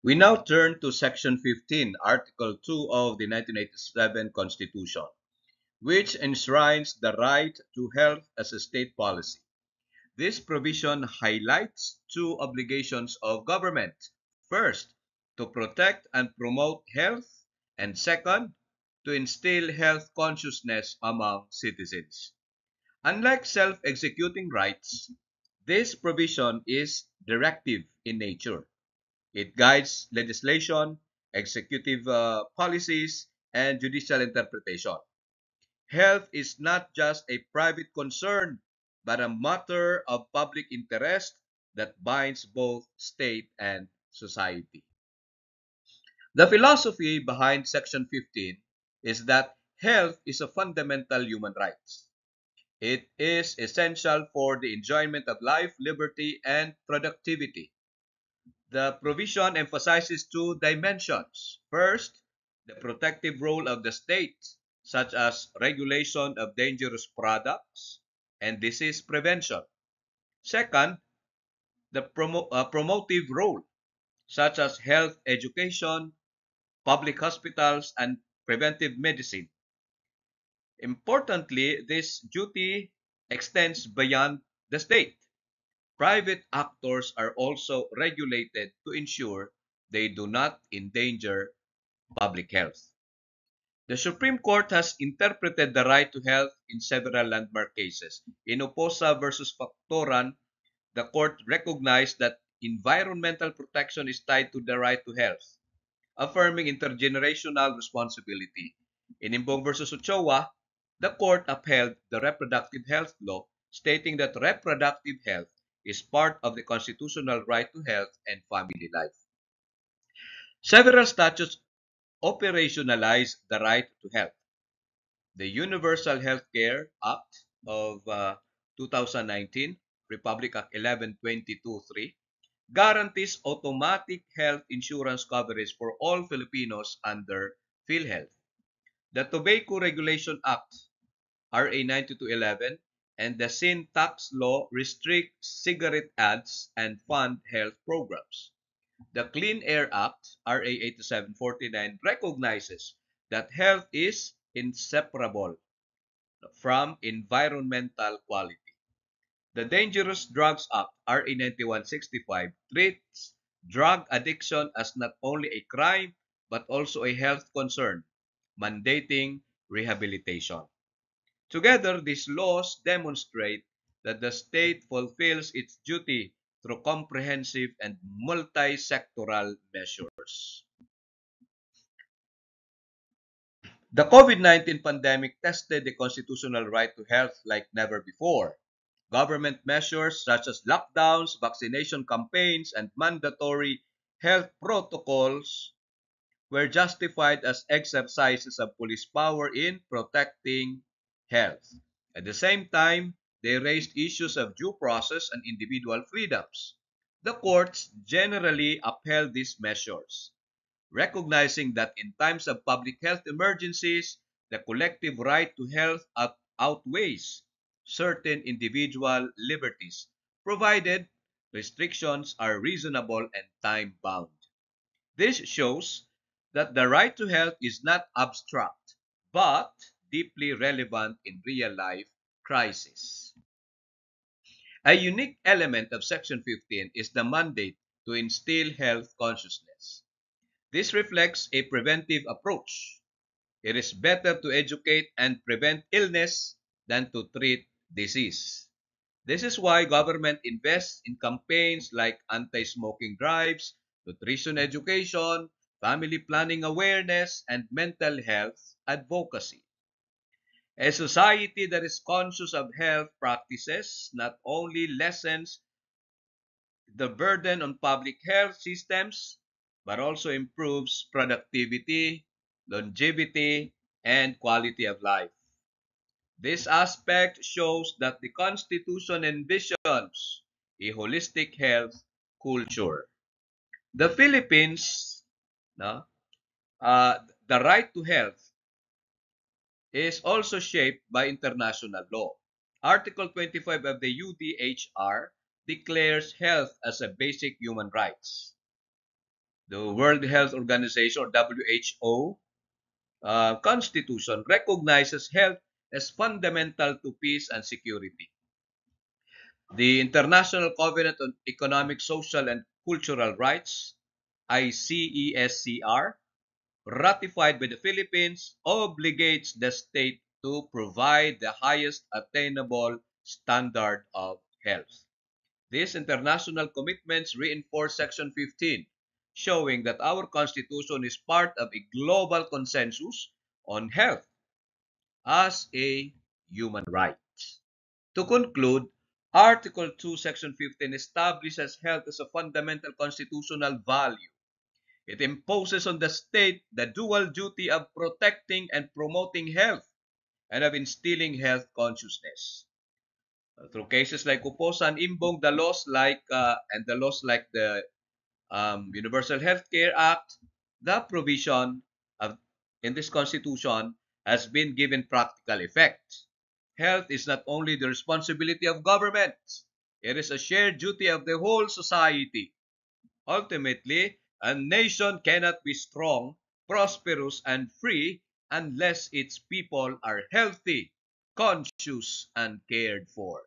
We now turn to Section 15, Article 2 of the 1987 Constitution, which enshrines the right to health as a state policy. This provision highlights two obligations of government. First, to protect and promote health, and second, to instill health consciousness among citizens. Unlike self-executing rights, this provision is directive in nature. It guides legislation, executive policies, and judicial interpretation. Health is not just a private concern, but a matter of public interest that binds both state and society. The philosophy behind Section 15 is that health is a fundamental human right. It is essential for the enjoyment of life, liberty, and productivity. The provision emphasizes two dimensions. First, the protective role of the state, such as regulation of dangerous products and disease prevention. Second, the promotive role, such as health education, public hospitals, and preventive medicine. Importantly, this duty extends beyond the state. Private actors are also regulated to ensure they do not endanger public health. The Supreme Court has interpreted the right to health in several landmark cases. In Oposa versus Factoran, the court recognized that environmental protection is tied to the right to health, affirming intergenerational responsibility. In Imbong versus Ochoa, the court upheld the reproductive health law, stating that reproductive health is part of the constitutional right to health and family life. Several statutes operationalize the right to health. The Universal Health Care Act of 2019, Republic Act 1122-3, guarantees automatic health insurance coverage for all Filipinos under PhilHealth. The Tobacco Regulation Act, RA 9211, and the Sin Tax Law restrict cigarette ads and fund health programs. The Clean Air Act, RA 8749, recognizes that health is inseparable from environmental quality. The Dangerous Drugs Act, RA 9165, treats drug addiction as not only a crime but also a health concern, mandating rehabilitation. Together, these laws demonstrate that the state fulfills its duty through comprehensive and multi-sectoral measures. The COVID-19 pandemic tested the constitutional right to health like never before. Government measures such as lockdowns, vaccination campaigns, and mandatory health protocols were justified as exercises of police power in protecting health. At the same time, they raised issues of due process and individual freedoms. The courts generally upheld these measures, recognizing that in times of public health emergencies, the collective right to health outweighs certain individual liberties, provided restrictions are reasonable and time-bound. This shows that the right to health is not abstract, but deeply relevant in real-life crises. A unique element of Section 15 is the mandate to instill health consciousness. This reflects a preventive approach. It is better to educate and prevent illness than to treat disease. This is why government invests in campaigns like anti-smoking drives, nutrition education, family planning awareness, and mental health advocacy. A society that is conscious of health practices not only lessens the burden on public health systems, but also improves productivity, longevity, and quality of life. This aspect shows that the Constitution envisions a holistic health culture. The Philippines, no, the right to health is also shaped by international law. Article 25 of the UDHR declares health as a basic human rights. The World Health Organization, or WHO, Constitution recognizes health as fundamental to peace and security. The International Covenant on Economic, Social, and Cultural Rights, ICESCR, ratified by the Philippines, obligates the state to provide the highest attainable standard of health. These international commitments reinforce Section 15, showing that our Constitution is part of a global consensus on health as a human right. To conclude, Article 2, Section 15 establishes health as a fundamental constitutional value. It imposes on the state the dual duty of protecting and promoting health and of instilling health consciousness. Through cases like Uposan Imbong, the laws like the Universal Healthcare Act, the provision of in this constitution has been given practical effect. Health is not only the responsibility of government, it is a shared duty of the whole society. Ultimately, a nation cannot be strong, prosperous, and free unless its people are healthy, conscious, and cared for.